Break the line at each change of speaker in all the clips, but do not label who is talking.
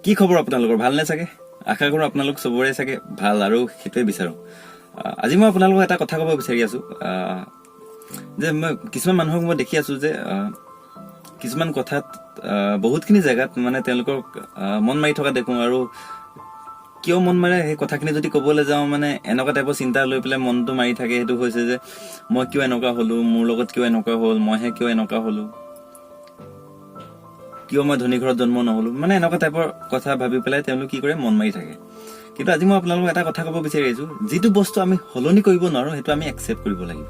কি খবৰ আপোনালোকৰ? ভালনে চাগে? আশা কৰোঁ আপোনালোক চবৰে চাগে ভাল, আৰু সেইটোৱে বিচাৰোঁ। আজি মই আপোনালোকক এটা কথা ক'ব বিচাৰি আছোঁ যে মই কিছুমান মানুহক মই দেখি আছোঁ যে কিছুমান কথাত বহুতখিনি জেগাত মানে তেওঁলোকক মন মাৰি থকা দেখোঁ, আৰু কিয় মন মাৰে সেই কথাখিনি যদি ক'বলৈ যাওঁ মানে এনেকুৱা টাইপৰ চিন্তা লৈ পেলাই মনটো মাৰি থাকে। সেইটো হৈছে যে মই কিয় এনেকুৱা হ'লোঁ, মোৰ লগত কিয় এনেকুৱা হ'ল, মইহে কিয় এনেকুৱা হ'লোঁ, কিয় মই ধনী ঘৰত জন্ম নহ'লোঁ, মানে এনেকুৱা টাইপৰ কথা ভাবি পেলাই তেওঁলোক কি কৰে, মন মাৰি থাকে। কিন্তু আজি মই আপোনালোকক এটা কথা ক'ব বিচাৰি আহিছোঁ, যিটো বস্তু আমি সলনি কৰিব নোৱাৰোঁ সেইটো আমি একচেপ্ট কৰিব লাগিব।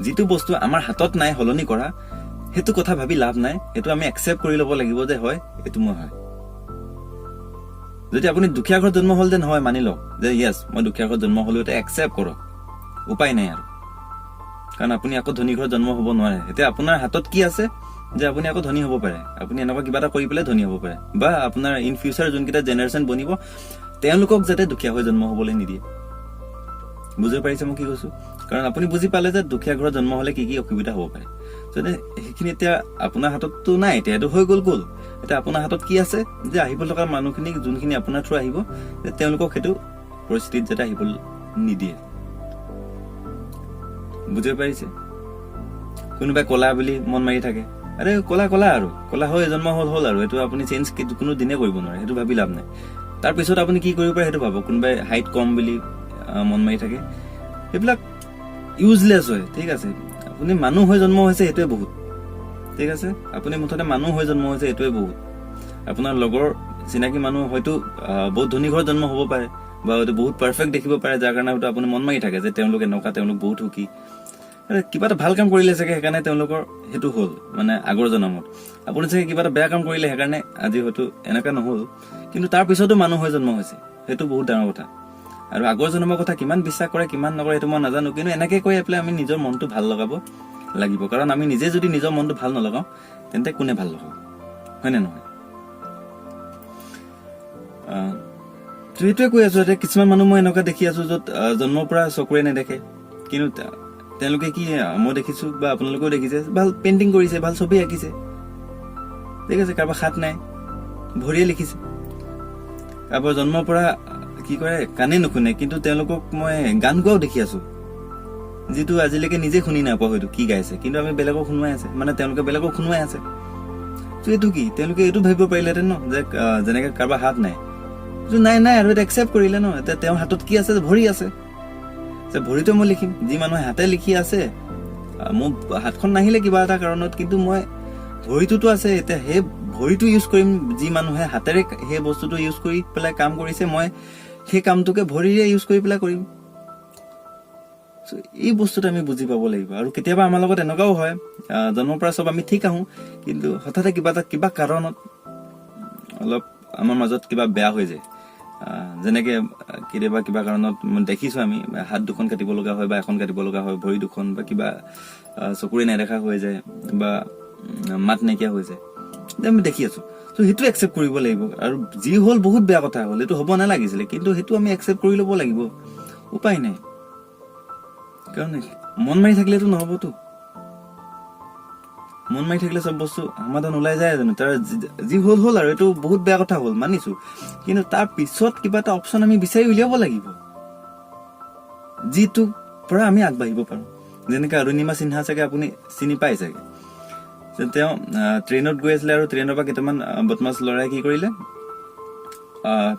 যিটো বস্তু আমাৰ হাতত নাই সলনি কৰা, সেইটো কথা ভাবি লাভ নাই, সেইটো আমি একচেপ্ট কৰি ল'ব লাগিব যে হয় এইটো মই হয়। যদি আপুনি দুখীয়া ঘৰত জন্ম হ'ল যেন হয়, মানি লওক যে য়েছ মই দুখীয়া ঘৰত জন্ম হ'লো, এটা একচেপ্ট কৰক, উপায় নাই আৰু। কাৰণ আপুনি আকৌ ধনী ঘৰত জন্ম হ'ব নোৱাৰে। এতিয়া আপোনাৰ হাতত কি আছে যে আপুনি আকৌ ধনী হ'ব পাৰে, আপুনি এনেকুৱা কিবা এটা কৰি পেলাই ধনী হ'ব পাৰে, বা আপোনাৰ ইন ফিউচাৰ যোনকেইটা জেনেৰেশ্যন বনিব তেওঁলোকক যাতে দুখীয়া হৈ জন্ম হ'বলৈ নিদিয়ে। বুজিব পাৰিছে মই কি কৈছো? কাৰণ আপুনি বুজি পালে যে দুখীয়া ঘৰত জন্ম হ'লে কি কি অসুবিধা হ'ব পাৰে। যদি সেইখিনি এতিয়া আপোনাৰ হাতততো নাই, এতিয়া এইটো হৈ গ'ল। এতিয়া আপোনাৰ হাতত কি আছে যে আহিব থকা মানুহখিনিক যোনখিনি আপোনাৰ থ্ৰু আহিব, যে তেওঁলোকক সেইটো পৰিস্থিতিত যাতে আহিব নিদিয়ে। বুজিব পাৰিছে? কোনোবাই কলা বুলি মন মাৰি থাকে, আৰে কলা আৰু কলা হৈ জন্ম হ'ল আৰু এইটো আপুনি চেঞ্জ কোনো দিনে কৰিব নোৱাৰে, সেইটো ভাবি লাভ নাই। তাৰপিছত আপুনি কি কৰিব পাৰে সেইটো ভাবক। কোনোবাই হাইট কম বুলি মন মাৰি থাকে, সেইবিলাক ইউজলেছ হয়। ঠিক আছে, আপুনি মানুহ হৈ জন্ম হৈছে সেইটোৱে বহুত। ঠিক আছে, আপুনি মুঠতে মানুহ হৈ জন্ম হৈছে এইটোৱে বহুত। আপোনাৰ লগৰ চিনাকি মানুহ হয়তো বহুত ধনী ঘৰত জন্ম হ'ব পাৰে, বা হয়তো বহুত পাৰফেক্ট দেখিব পাৰে, যাৰ কাৰণে হয়তো আপুনি মন মাৰি থাকে যে তেওঁলোক এনেকুৱা, তেওঁলোক বহুত সুখী, কিবা এটা ভাল কাম কৰিলে চাগে সেইকাৰণে তেওঁলোকৰ সেইটো হ'ল, মানে আগৰ জন্মত। আপুনি চাগে কিবা এটা বেয়া কাম কৰিলে সেইকাৰণে আজি হয়তো এনেকুৱা নহ'ল, কিন্তু তাৰ পিছতো মানুহ হৈ জন্ম হৈছে, সেইটো বহুত ডাঙৰ কথা। আৰু আগৰ জন্মৰ কথা কিমান বিশ্বাস কৰে কিমান নকৰে সেইটো মই নাজানো, কিন্তু এনেকে কৈ পেলাই আমি নিজৰ মনটো ভাল লগাব লাগিব। কাৰণ আমি নিজে যদি নিজৰ মনটো ভাল নলগাওঁ তেন্তে কোনে ভাল লগাব, হয় নে নহয়? সেইটোৱে কৈ আছো। এতিয়া কিছুমান মানুহ মই এনেকুৱা দেখি আছো য'ত জন্মৰ পৰা চকুৰে নেদেখে, কিন্তু তেওঁলোকে কি মই দেখিছো বা আপোনালোকেও দেখিছে, ভাল পেইণ্টিং কৰিছে, ভাল ছবি আঁকিছে। ঠিক আছে, কাৰোবাৰ হাত নাই, ভৰিয়ে লিখিছে। কাৰোবাৰ জন্মৰ পৰা কি কৰে কাণে নুশুনে, কিন্তু তেওঁলোকক মই গান গোৱাও দেখি আছো, যিটো আজিলৈকে নিজে শুনি নাপাওঁ হয়তো কি গাইছে, কিন্তু আমি বেলেগক শুনোৱাই আছে, মানে তেওঁলোকে বেলেগক শুনোৱাই আছে। এইটো কি তেওঁলোকে এইটো ভাবিব পাৰিলেহেঁতেন ন, যে যেনেকে কাৰোবাৰ হাত নাই, নাই আৰু এটা একচেপ্ট কৰিলে ন। এতিয়া তেওঁৰ হাতত কি আছে? ভৰি আছে, যে ভৰিটো মই লিখিম। যি মানুহে হাতে লিখি আছে, মোৰ হাতখন নাহিলে কিবা এটা কাৰণত, কিন্তু মই ভৰিটোতো আছে, এতিয়া সেই ভৰিটো ইউজ কৰিম। যি মানুহে হাতেৰে সেই বস্তুটো ইউজ কৰি পেলাই কাম কৰিছে, মই সেই কামটোকে ভৰিৰে ইউজ কৰি পেলাই কৰিম। এই বস্তুটো আমি বুজি পাব লাগিব। আৰু কেতিয়াবা আমাৰ লগত এনেকুৱাও হয়, জন্মৰ পৰা চব আমি ঠিক আহোঁ, কিন্তু হঠাতে কিবা কাৰণত অলপ আমাৰ মাজত কিবা বেয়া হৈ যায়। যেনেকে কেতিয়াবা কিবা কাৰণত দেখিছো আমি হাত দুখন কাটিব লগা হয়, বা এখন কাটিব লগা হয়, ভৰি দুখন, বা কিবা চকুৰে নেদেখা হৈ যায়, বা মাত নাইকিয়া হৈ যায়, আমি দেখি আছো। সেইটো একচেপ্ট কৰিব লাগিব। আৰু যি হ'ল বহুত বেয়া কথা হ'ল, এইটো হ'ব নালাগিছিলে, কিন্তু সেইটো আমি একচেপ্ট কৰি ল'ব লাগিব, উপায় নাই। কাৰণ মন মাৰি থাকিলেতো নহবতো। মন মাৰি থাকিলে চব বস্তু সমাধান ওলাই যায় জানো? তাৰ যি হ'ল আৰু এইটো বহুত বেয়া কথা হ'ল, মানিছো, কিন্তু তাৰ পিছত কিবা এটা অপচন আমি বিচাৰি উলিয়াব লাগিব, যিটো পৰা আমি আগবাঢ়িব পাৰো। যেনেকে অৰুণিমা সিনহা চাগে আপুনি চিনি পাই চাগে। তেওঁ ট্ৰেইনত গৈ আছিলে, আৰু ট্ৰেইনৰ পৰা কেইটামান বদমাছ ল'ৰাই কি কৰিলে,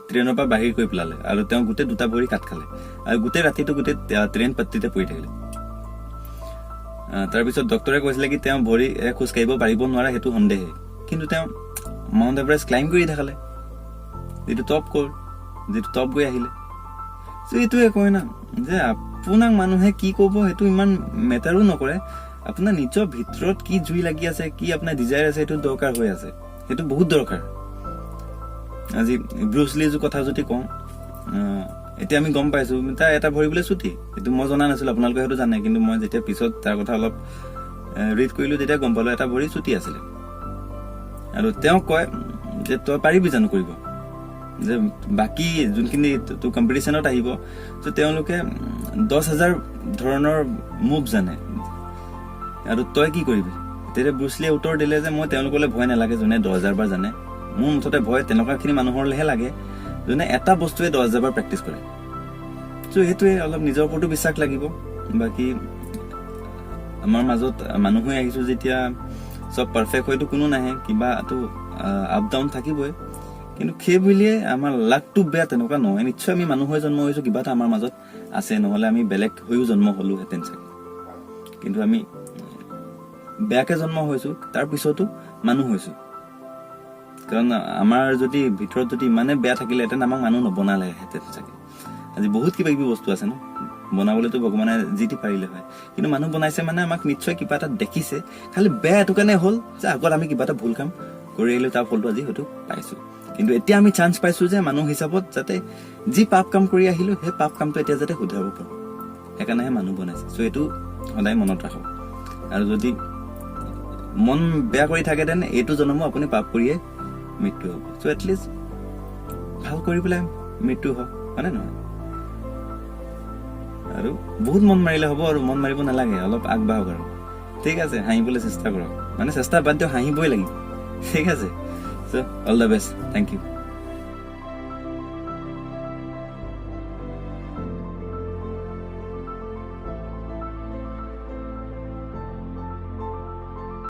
ট্ৰেইনৰ পৰা বাহিৰ কৰি পেলালে, আৰু তেওঁ গোটেই দুটা ভৰি কাট খালে, আৰু গোটেই ৰাতিটো গোটেই ট্ৰেইন পাত্তিতে পৰি থাকিলে। তাৰপিছত ডক্টৰে কৈছিলে কি তেওঁ ভৰি খোজ কাঢ়িব পাৰিব নোৱাৰে, সেইটো সন্দেহে, কিন্তু তেওঁ মাউণ্ট এভাৰেষ্ট ক্লাইম্ব কৰি দেখালে, যিটো টপ গৈ আহিলে। এইটোৱে কয় না, যে আপোনাক মানুহে কি ক'ব সেইটো ইমান মেটাৰো নকৰে, আপোনাৰ নিজৰ ভিতৰত কি জুই লাগি আছে, কি আপোনাৰ ডিজায়াৰ আছে, সেইটো দৰকাৰ হৈ আছে, সেইটো বহুত দৰকাৰ। আজি ব্ৰুচ লিৰ কথা যদি কওঁ, এতিয়া আমি গম পাইছো তাৰ এটা ভৰি বোলে চুটি, এইটো মই জনা নাছিলো, আপোনালোকে হয়তো জানে, কিন্তু মই যেতিয়া পিছত তাৰ কথা অলপ ৰিড কৰিলো তেতিয়া গম পালো এটা ভৰি চুটি আছিলে। আৰু তেওঁ কয় যে তই পাৰিবি জানো কৰিব, যে বাকী যোনখিনি তোৰ কম্পিটিশ্যনত আহিব, তেওঁলোকে 10,000 ধৰণৰ মুভ জানে, আৰু তই কি কৰিবি? তেতিয়া ব্ৰুচ লিয়ে উত্তৰ দিলে যে মই তেওঁলোকলৈ ভয় নালাগে, যোনে 10,000 বাৰ জানে, মোৰ মুঠতে ভয় তেনেকুৱাখিনি মানুহৰলৈহে লাগে যোনে এটা বস্তুৱে 10,000 বাৰ প্ৰেক্টিচ কৰে। চ' সেইটোৱে অলপ নিজৰ ওপৰতো বিশ্বাস লাগিব। বাকী আমাৰ মাজত মানুহ হৈ আহিছোঁ যেতিয়া চব পাৰফেক্ট হয়তো কোনো নাহে, কিবাটো আপ ডাউন থাকিবই, কিন্তু সেই বুলিয়ে আমাৰ লাকটো বেয়া তেনেকুৱা নহয়। নিশ্চয় আমি মানুহ হৈ জন্ম হৈছোঁ, কিবা এটা আমাৰ মাজত আছে, নহ'লে আমি বেলেগ হৈও জন্ম হ'লোহেঁতেন চাগে। কিন্তু আমি বেয়াকে জন্ম হৈছোঁ, তাৰ পিছতো মানুহ হৈছোঁ। কাৰণ আমাৰ যদি ভিতৰত যদি ইমানে বেয়া থাকিলেহেঁতেন আমাক মানুহ নবনালেহেঁতেন চাগে। আজি বহুত কিবা কিবি বস্তু আছে ন, বনাবলৈতো ভগৱানে যি টি পাৰিলে হয়, কিন্তু মানুহ বনাইছে মানে আমাক নিশ্চয় কিবা এটা দেখিছে। খালি বেয়া এইটো কাৰণে হ'ল যে আগত আমি কিবা এটা ভুল কাম কৰি আহিলোঁ, তাৰ ফলটো আজি হয়তো পাইছোঁ। কিন্তু এতিয়া আমি চান্স পাইছোঁ যে মানুহ হিচাপত যাতে যি পাপ কাম কৰি আহিলোঁ সেই পাপ কামটো এতিয়া যাতে শুধৰাব পাৰোঁ, সেইকাৰণেহে মানুহ বনাইছে। চ' এইটো সদায় মনত ৰাখক। আৰু যদি মন বেয়া কৰি থাকেতেন এইটো জন্মো আপুনি পাপ কৰিয়ে মৃত্যু হ'ব। চ' এটলিষ্ট ভাল কৰি পেলাই মৃত্যু হওক, হয়নে নহয়? আৰু বহুত মন মাৰিলে হ'ব, আৰু মন মাৰিব নালাগে, অলপ আগবাঢ়ক আৰু ঠিক আছে। হাঁহিবলৈ চেষ্টা কৰক, মানে চেষ্টা বাদ দিয়ক, হাঁহিবই লাগিব, ঠিক আছে। চ' all the best, thank U.